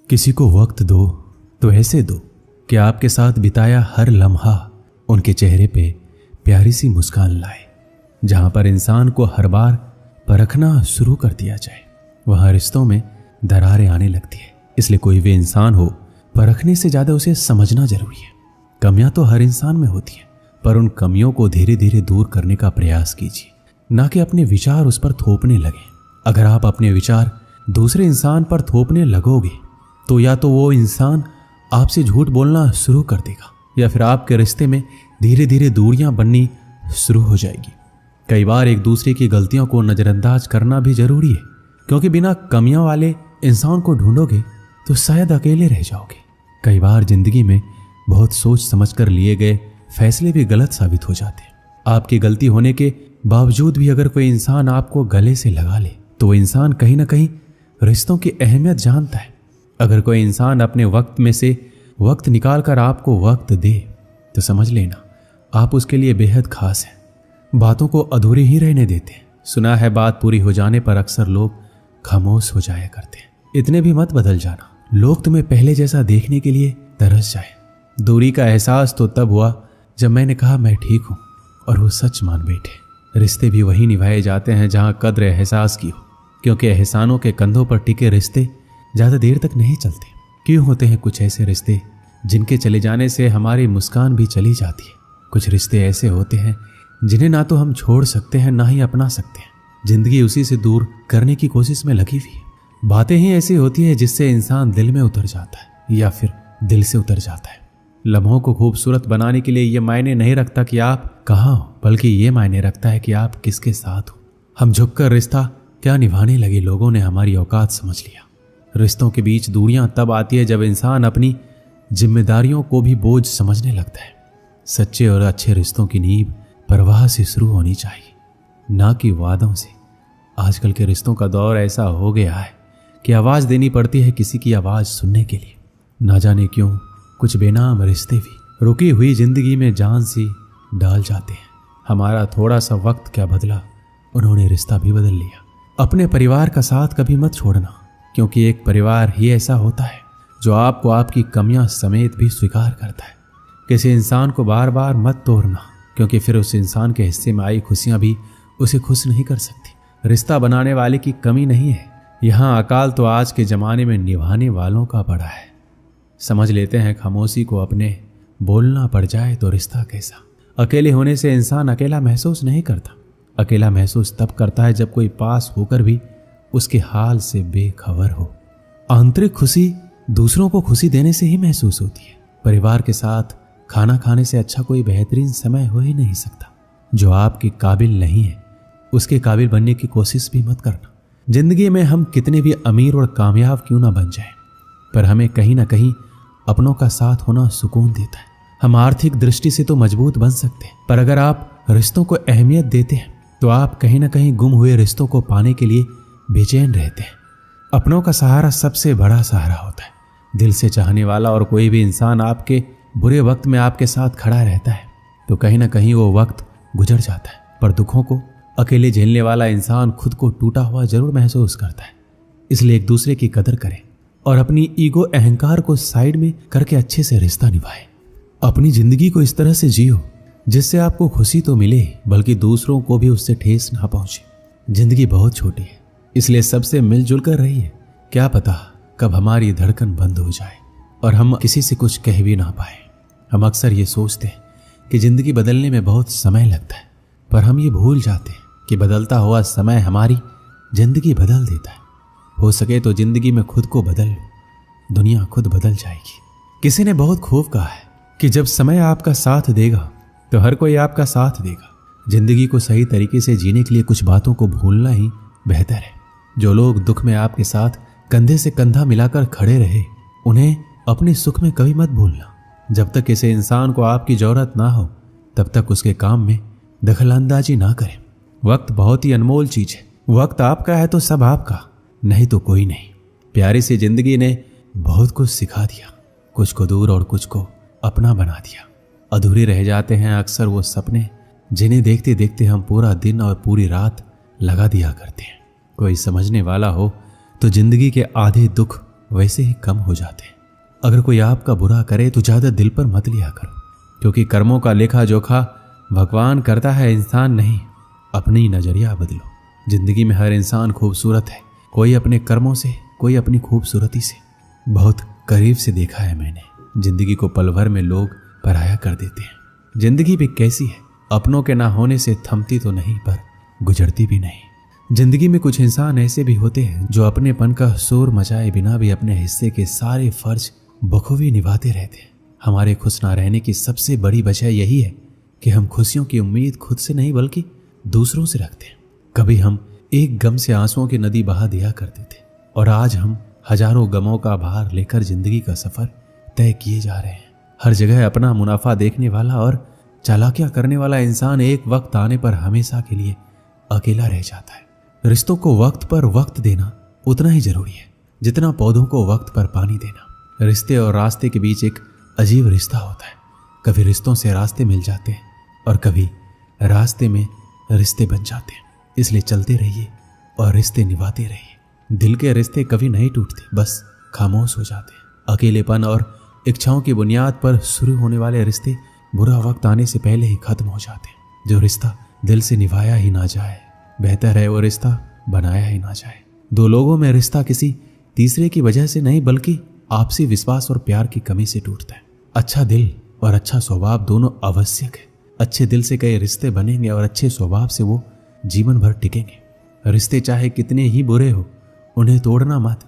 किसी को वक्त दो तो ऐसे दो कि आपके साथ बिताया हर लम्हा उनके चेहरे पे प्यारी सी मुस्कान लाए। जहां पर इंसान को हर बार परखना शुरू कर दिया जाए, वहां रिश्तों में दरारें आने लगती है। इसलिए कोई भी इंसान हो, परखने से ज्यादा उसे समझना जरूरी है। कमियां तो हर इंसान में होती हैं, पर उन कमियों को धीरे धीरे दूर करने का प्रयास कीजिए, ना कि अपने विचार उस पर थोपने लगे। अगर आप अपने विचार दूसरे इंसान पर थोपने लगोगे तो या तो वो इंसान आपसे झूठ बोलना शुरू कर देगा, या फिर आपके रिश्ते में धीरे धीरे दूरियां बननी शुरू हो जाएगी। कई बार एक दूसरे की गलतियों को नजरअंदाज करना भी जरूरी है, क्योंकि बिना कमियों वाले इंसान को ढूंढोगे तो शायद अकेले रह जाओगे। कई बार जिंदगी में बहुत सोच समझकर लिए गए फैसले भी गलत साबित हो जाते हैं। आपकी गलती होने के बावजूद भी अगर कोई इंसान आपको गले से लगा ले तो वो इंसान कहीं ना कहीं रिश्तों की अहमियत जानता है। अगर कोई इंसान अपने वक्त में से वक्त निकाल कर आपको वक्त दे तो समझ लेना आप उसके लिए बेहद खास हैं। बातों को अधूरी ही रहने देते हैं। सुना है बात पूरी हो जाने पर अक्सर लोग खामोश हो जाया करते हैं। इतने भी मत बदल जाना, लोग तुम्हें पहले जैसा देखने के लिए तरस जाए। दूरी का एहसास तो तब हुआ जब मैंने कहा मैं ठीक हूं और वो सच मान बैठे। रिश्ते भी वही निभाए जाते हैं जहां कद्र एहसास की हो, क्योंकि एहसानों के कंधों पर टिके रिश्ते ज्यादा देर तक नहीं चलते। क्यों होते हैं कुछ ऐसे रिश्ते जिनके चले जाने से हमारी मुस्कान भी चली जाती है। कुछ रिश्ते ऐसे होते हैं जिन्हें ना तो हम छोड़ सकते हैं ना ही अपना सकते हैं। जिंदगी उसी से दूर करने की कोशिश में लगी हुई है। बातें ही ऐसी होती है जिससे इंसान दिल में उतर जाता है या फिर दिल से उतर जाता है। लम्हों को खूबसूरत बनाने के लिए यह मायने नहीं रखता कि आप कहाँ हो, बल्कि ये मायने रखता है कि आप किसके साथ हो। हम झुककर रिश्ता क्या निभाने लगे, लोगों ने हमारी औकात समझ लिया। रिश्तों के बीच दूरियां तब आती है जब इंसान अपनी जिम्मेदारियों को भी बोझ समझने लगता है। सच्चे और अच्छे रिश्तों की नींव परवाह से शुरू होनी चाहिए, ना कि वादों से। आजकल के रिश्तों का दौर ऐसा हो गया है कि आवाज देनी पड़ती है किसी की आवाज सुनने के लिए। ना जाने क्यों कुछ बेनाम रिश्ते भी रुकी हुई जिंदगी में जान सी डाल जाते हैं। हमारा थोड़ा सा वक्त क्या बदला, उन्होंने रिश्ता भी बदल लिया। अपने परिवार का साथ कभी मत छोड़ना, क्योंकि एक परिवार ही ऐसा होता है जो आपको आपकी कमियां समेत भी स्वीकार करता है। किसी इंसान को बार बार मत तोड़ना, क्योंकि फिर उस इंसान के हिस्से में आई खुशियां भी उसे खुश नहीं कर सकती। रिश्ता बनाने वाले की कमी नहीं है, यहाँ अकाल तो आज के जमाने में निभाने वालों का पड़ा है। समझ लेते हैं खामोशी को अपने, बोलना पड़ जाए तो रिश्ता कैसा। अकेले होने से इंसान अकेला महसूस नहीं करता। अकेला महसूस तब करता है जब कोई पास होकर भी उसके हाल से बेखबर हो। आंतरिक खुशी दूसरों को खुशी देने से ही महसूस होती है। परिवार के साथ खाना खाने से अच्छा कोई बेहतरीन समय हो ही नहीं सकता। जो आपके काबिल नहीं है उसके काबिल बनने की कोशिश भी मत करना। जिंदगी में हम कितने भी अमीर और कामयाब क्यों ना बन जाएं, पर हमें कहीं ना कहीं अपनों का साथ होना सुकून देता है। हम आर्थिक दृष्टि से तो मजबूत बन सकते हैं, पर अगर आप रिश्तों को अहमियत देते हैं तो आप कहीं ना कहीं गुम हुए रिश्तों को पाने के लिए बेचैन रहते हैं। अपनों का सहारा सबसे बड़ा सहारा होता है। दिल से चाहने वाला और कोई भी इंसान आपके बुरे वक्त में आपके साथ खड़ा रहता है तो कहीं ना कहीं वो वक्त गुजर जाता है, पर दुखों को अकेले झेलने वाला इंसान खुद को टूटा हुआ जरूर महसूस करता है। इसलिए एक दूसरे की कदर करें और अपनी ईगो अहंकार को साइड में करके अच्छे से रिश्ता निभाएं। अपनी जिंदगी को इस तरह से जियो जिससे आपको खुशी तो मिले, बल्कि दूसरों को भी उससे ठेस ना पहुंचे। जिंदगी बहुत छोटी है, इसलिए सबसे मिलजुल कर रहिए। क्या पता कब हमारी धड़कन बंद हो जाए और हम किसी से कुछ कह भी ना पाए। हम अक्सर ये सोचते हैं कि जिंदगी बदलने में बहुत समय लगता है, पर हम ये भूल जाते हैं कि बदलता हुआ समय हमारी जिंदगी बदल देता है। हो सके तो जिंदगी में खुद को बदल लो, दुनिया खुद बदल जाएगी। किसी ने बहुत खूब कहा है कि जब समय आपका साथ देगा तो हर कोई आपका साथ देगा। जिंदगी को सही तरीके से जीने के लिए कुछ बातों को भूलना ही बेहतर है। जो लोग दुख में आपके साथ कंधे से कंधा मिलाकर खड़े रहे, उन्हें अपने सुख में कभी मत भूलना। जब तक किसी इंसान को आपकी जरूरत ना हो तब तक उसके काम में दखलंदाजी ना करें। वक्त बहुत ही अनमोल चीज है। वक्त आपका है तो सब आपका, नहीं तो कोई नहीं। प्यारी सी जिंदगी ने बहुत कुछ सिखा दिया, कुछ को दूर और कुछ को अपना बना दिया। अधूरे रह जाते हैं अक्सर वो सपने जिन्हें देखते देखते हम पूरा दिन और पूरी रात लगा दिया करते हैं। कोई समझने वाला हो तो जिंदगी के आधे दुख वैसे ही कम हो जाते हैं। अगर कोई आपका बुरा करे तो ज्यादा दिल पर मत लिया करो, क्योंकि कर्मों का लेखा जोखा भगवान करता है, इंसान नहीं। अपनी नजरिया बदलो। जिंदगी में हर इंसान खूबसूरत है, कोई अपने कर्मों से, कोई अपनी खूबसूरती से। बहुत करीब से देखा है मैंने, जिंदगी को पल भर में लोग पराया कर देते हैं। जिंदगी भी कैसी है, अपनों के ना होने से थमती तो नहीं पर गुजरती भी नहीं। जिंदगी में कुछ इंसान ऐसे भी होते हैं जो अपनेपन का शोर मचाए बिना भी अपने हिस्से के सारे फर्ज बखूबी निभाते रहते हैं। हमारे खुश ना रहने की सबसे बड़ी वजह यही है कि हम खुशियों की उम्मीद खुद से नहीं बल्कि दूसरों से रखते हैं। कभी हम एक गम से आंसुओं की नदी बहा दिया करते थे और आज हम हजारों गमों का भार लेकर जिंदगी का सफर तय किए जा रहे हैं। हर जगह अपना मुनाफा देखने वाला और चालाकियां करने वाला इंसान एक वक्त आने पर हमेशा के लिए अकेला रह जाता है। रिश्तों को वक्त पर वक्त देना उतना ही जरूरी है जितना पौधों को वक्त पर पानी देना। रिश्ते और रास्ते के बीच एक अजीब रिश्ता होता है। कभी रिश्तों से रास्ते मिल जाते हैं और कभी रास्ते में रिश्ते बन जाते हैं। इसलिए चलते रहिए और रिश्ते निभाते रहिए। दिल के रिश्ते कभी नहीं टूटते, बस खामोश हो जाते हैं। अकेलेपन और इच्छाओं की बुनियाद पर शुरू होने वाले रिश्ते बुरा वक्त आने से पहले ही खत्म हो जाते हैं। जो रिश्ता दिल से निभाया ही ना जाए, बेहतर है वो रिश्ता बनाया ही ना जाए। दो लोगों में रिश्ता किसी तीसरे की वजह से नहीं बल्कि आपसी विश्वास और प्यार की कमी से टूटता है। अच्छा दिल और अच्छा स्वभाव दोनों आवश्यक है। अच्छे दिल से कई रिश्ते बनेंगे और अच्छे स्वभाव से वो जीवन भर टिकेंगे। रिश्ते चाहे कितने ही बुरे हो, उन्हें तोड़ना मत,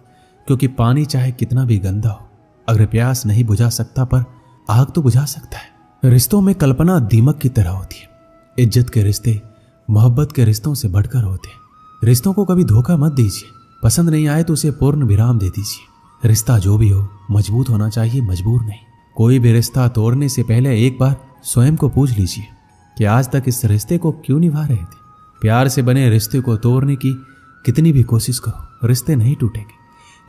क्योंकि पानी चाहे कितना भी गंदा हो, अगर प्यास नहीं बुझा सकता पर आग तो बुझा सकता है। रिश्तों में कल्पना दीमक की तरह होती है। इज्जत के रिश्ते मोहब्बत के रिश्तों से बढ़कर होते हैं। रिश्तों को कभी धोखा मत दीजिए। पसंद नहीं आए तो उसे पूर्ण विराम दे दीजिए। रिश्ता जो भी हो मजबूत होना चाहिए, मजबूर नहीं। कोई भी रिश्ता तोड़ने से पहले एक बार स्वयं को पूछ लीजिए कि आज तक इस रिश्ते को क्यों निभा रहे थे। प्यार से बने रिश्ते को तोड़ने की कितनी भी कोशिश करो, रिश्ते नहीं टूटेंगे।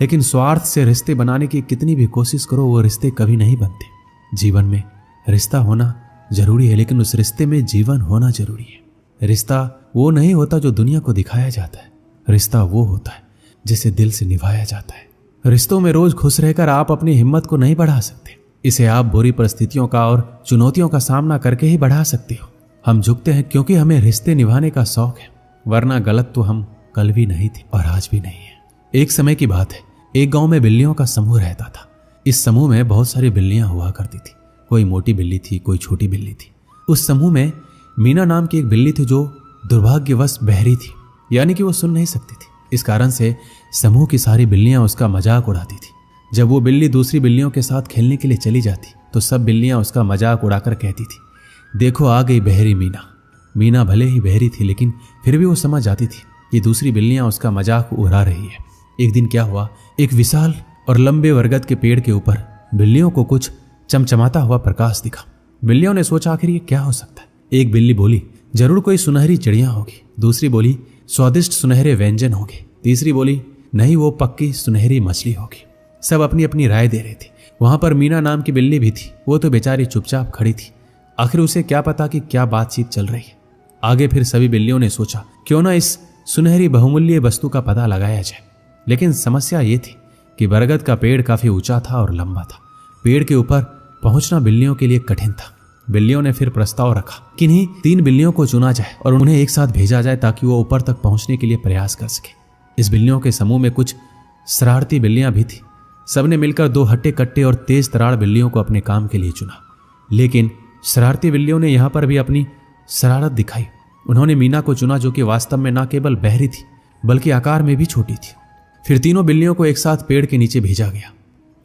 लेकिन स्वार्थ से रिश्ते बनाने की कितनी भी कोशिश करो, वो रिश्ते कभी नहीं बनते। जीवन में रिश्ता होना जरूरी है, लेकिन उस रिश्ते में जीवन होना जरूरी है। रिश्ता वो नहीं होता जो दुनिया को दिखाया जाता है। रिश्ता वो होता है जिसे दिल से निभाया जाता है। रिश्तों में रोज खुश रहकर आप अपनी हिम्मत को नहीं बढ़ा सकते। इसे आप बुरी परिस्थितियों का और चुनौतियों का सामना करके ही बढ़ा सकते हो। हम झुकते हैं क्योंकि हमें रिश्ते निभाने का शौक है, वरना गलत तो हम कल भी नहीं थे और आज भी नहीं है। एक समय की बात है, एक गांव में बिल्लियों का समूह रहता था। इस समूह में बहुत सारी बिल्लियां हुआ करती थी। कोई मोटी बिल्ली थी, कोई छोटी बिल्ली थी। उस समूह में मीना नाम की एक बिल्ली थी जो दुर्भाग्यवश बहरी थी, यानी कि वो सुन नहीं सकती थी। इस कारण से समूह की सारी बिल्लियां उसका मजाक उड़ाती थी। जब वो बिल्ली दूसरी बिल्लियों के साथ खेलने के लिए चली जाती तो सब बिल्लियां उसका मजाक उड़ाकर कहती थी, देखो आ गई बहरी मीना। मीना भले ही बहरी थी, लेकिन फिर भी वो समझ जाती थी कि दूसरी बिल्लियां उसका मजाक उड़ा रही है। एक दिन क्या हुआ, एक विशाल और लंबे बरगद के पेड़ के ऊपर बिल्लियों को कुछ चमचमाता हुआ प्रकाश दिखा। बिल्लियों ने सोचा आखिर ये क्या हो सकता है। एक बिल्ली बोली, जरूर कोई सुनहरी चिड़िया होगी। दूसरी बोली, स्वादिष्ट सुनहरे व्यंजन होंगे। तीसरी बोली, नहीं वो पक्की सुनहरी मछली होगी। सब अपनी अपनी राय दे रहे थे। वहां पर मीना नाम की बिल्ली भी थी। वो तो बेचारी चुपचाप खड़ी थी। आखिर उसे क्या पता कि क्या बातचीत चल रही है। आगे फिर सभी बिल्लियों ने सोचा क्यों ना इस सुनहरी बहुमूल्य वस्तु का पता लगाया जाए। लेकिन समस्या ये थी कि बरगद का पेड़ काफी ऊंचा था और लंबा था। पेड़ के ऊपर पहुंचना बिल्लियों के लिए कठिन था। बिल्लियों ने फिर प्रस्ताव रखा कि इन्हीं 3 बिल्लियों को चुना जाए और उन्हें एक साथ भेजा जाए ताकि वो ऊपर तक पहुंचने के लिए प्रयास कर सके। इस बिल्लियों के समूह में कुछ शरारती बिल्लियां भी थी। सबने मिलकर 2 हट्टे कट्टे और तेज तरार बिल्लियों को अपने काम के लिए चुना। लेकिन शरारती बिल्लियों ने यहां पर भी अपनी शरारत दिखाई। उन्होंने मीना को चुना जो कि वास्तव में न केवल बहरी थी बल्कि आकार में भी छोटी थी। फिर तीनों बिल्लियों को एक साथ पेड़ के नीचे भेजा गया।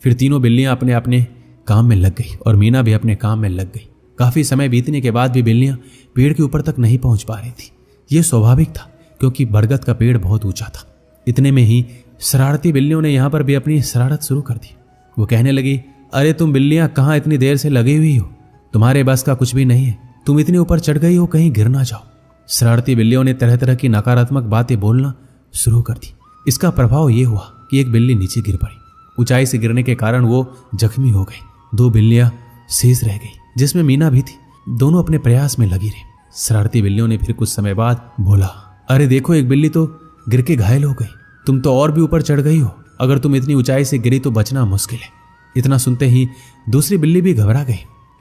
फिर तीनों बिल्लियां अपने अपने काम में लग गई और मीना भी अपने काम में लग गई। काफी समय बीतने के बाद भी बिल्लियां पेड़ के ऊपर तक नहीं पहुंच पा रही थी। यह स्वाभाविक था क्योंकि बरगद का पेड़ बहुत ऊंचा था। इतने में ही शरारती बिल्लियों ने यहां पर भी अपनी शरारत शुरू कर दी। वो कहने लगी, अरे तुम बिल्लियां कहां इतनी देर से लगी हुई हो, तुम्हारे बस का कुछ भी नहीं है। तुम इतने ऊपर चढ़ गई हो, कहीं गिर ना जाओ। शरारती बिल्लियों ने तरह तरह की नकारात्मक बातें बोलना शुरू कर दी। इसका प्रभाव यह हुआ कि एक बिल्ली नीचे गिर पड़ी। ऊंचाई से गिरने के कारण वो जख्मी हो गई। 2 बिल्लियां शेष रह गई जिसमें मीना भी थी। दोनों अपने प्रयास में लगी रही। शरारती बिल्लियों ने फिर कुछ समय बाद बोला, अरे देखो एक बिल्ली तो गिर के घायल हो गई, तुम तो और भी ऊपर चढ़ गई हो। अगर तुम इतनी ऊंचाई से गिरी तो बचना मुश्किल है। इतना सुनते ही दूसरी बिल्ली भी घबरा गई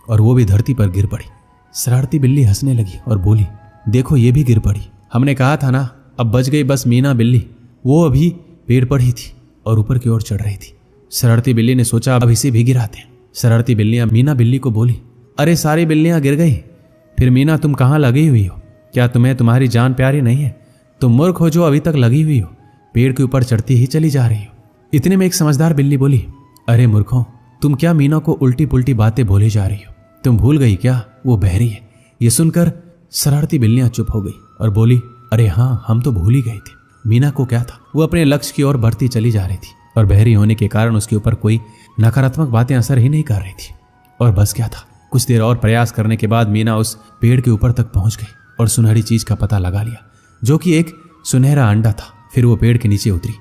और वो भी धरती पर गिर पड़ी। शरारती बिल्ली हंसने लगी और बोली, देखो ये भी गिर पड़ी। हमने कहा था ना, अब बच गई बस मीना बिल्ली। वो अभी पेड़ पर ही थी और ऊपर की ओर चढ़ रही थी। शरारती बिल्ली ने सोचा अब इसे भी गिराते हैं। शरारती बिल्लियां मीना बिल्ली को बोली, अरे सारी बिल्लियां गिर गई, फिर मीना तुम कहाँ लगी हुई हो? क्या तुम्हें तुम्हारी जान प्यारी नहीं है? तुम मूर्ख हो जो अभी तक लगी हुई हो, पेड़ के ऊपर चढ़ती ही चली जा रही हो। इतने में एक समझदार बिल्ली बोली, अरे मूर्खों, तुम क्या मीना को उल्टी पुल्टी बातें बोले जा रही हो? तुम भूल गई क्या वो बहरी है? ये सुनकर शरारती बिल्लियां चुप हो गई और बोली, अरे हाँ, हम तो भूल ही गए थे। मीना को क्या था, वो अपने लक्ष्य की ओर बढ़ती चली जा रही थी और बहरी होने के कारण उसके ऊपर कोई नकारात्मक बातें असर ही नहीं कर रही थी। और बस क्या था, कुछ देर और प्रयास करने के बाद मीना उस पेड़ के ऊपर तक पहुंच गई और सुनहरी चीज का पता लगा लिया, जो कि एक सुनहरा अंडा था। फिर वो पेड़ के नीचे उतरी।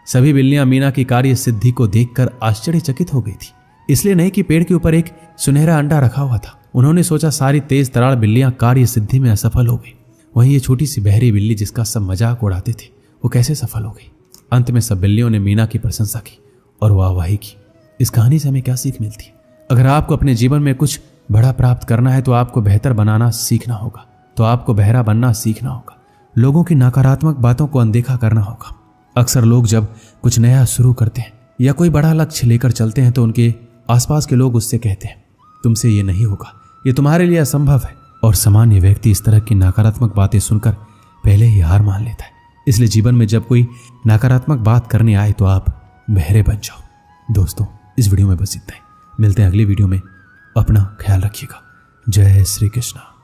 सभी बिल्लियां मीना की कार्य सिद्धि को देखकर आश्चर्यचकित हो गई थी, इसलिए नहीं कि पेड़ के ऊपर एक सुनहरा अंडा रखा हुआ था। उन्होंने सोचा सारी तेज तरार बिल्लियां कार्य सिद्धि में असफल हो गई, वहीं ये छोटी सी बहरी बिल्ली जिसका सब मजाक उड़ाते थे वो कैसे सफल हो गई। अंत में सब बिल्लियों ने मीना की प्रशंसा की और वाहवाही की। इस कहानी से हमें क्या सीख मिलती है? अगर आपको अपने जीवन में कुछ बड़ा प्राप्त करना है तो आपको बेहतर बनाना सीखना होगा, तो आपको बहरा बनना सीखना होगा, लोगों की नकारात्मक बातों को अनदेखा करना होगा। अक्सर लोग जब कुछ नया शुरू करते हैं या कोई बड़ा लक्ष्य लेकर चलते हैं तो उनके आसपास के लोग उससे कहते हैं, तुमसे ये नहीं होगा, ये तुम्हारे लिए असंभव है। और सामान्य व्यक्ति इस तरह की नकारात्मक बातें सुनकर पहले ही हार मान लेता है। इसलिए जीवन में जब कोई नकारात्मक बात करने आए तो आप बहरे बन जाओ। दोस्तों, इस वीडियो में बस इतना ही। मिलते हैं अगली वीडियो में। अपना ख्याल रखिएगा। जय श्री कृष्ण।